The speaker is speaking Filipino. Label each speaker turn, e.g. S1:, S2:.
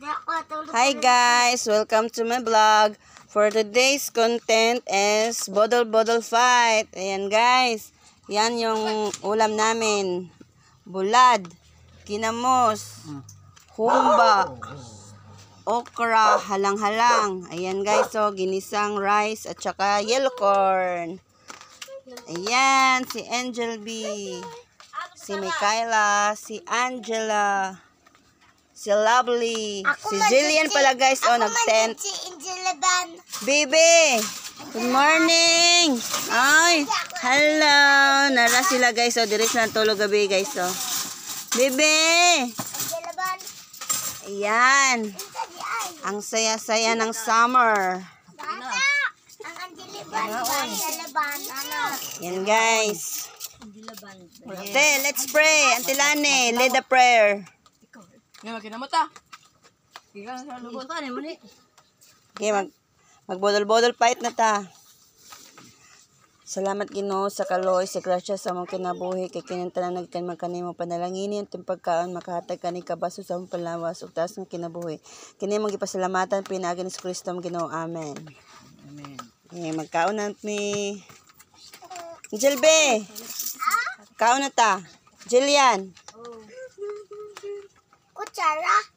S1: Hi guys, welcome to my vlog. For today's content is bodol fight. Ayan guys, yan yung ulam namin. Bulad, kinamos, humba, okra, halang-halang. Ayan guys, so ginisang rice at saka yellow corn. Ayan, si Angel B, si Michaela, si Angela, si Lovely, si Jillian pala guys, oh nag-tent. Baby, good morning. Ay, hello. Nara sila guys, oh diri sila tulog gabi guys, oh. Baby. Ayan. Ang saya-saya ng summer. Yan guys. Te, let's pray. Auntie Lani, lead the prayer. Okay, magbodol-bodol fight na ta. Salamat Ginoo sa kaloy, sa grasya sa mong kinabuhi, kay kinintanan nagkan magkanimo panalangin yung pagkaon makahatag kani kabaso sa mong palawas ug taas ng kinabuhi. Kini mong gipasalamatan pinaagi ni Kristo ang Ginoo. Amen. Amen. Okay, magkaon na ni Jilbe. Kaon na ta. Jillian.
S2: Kutsara.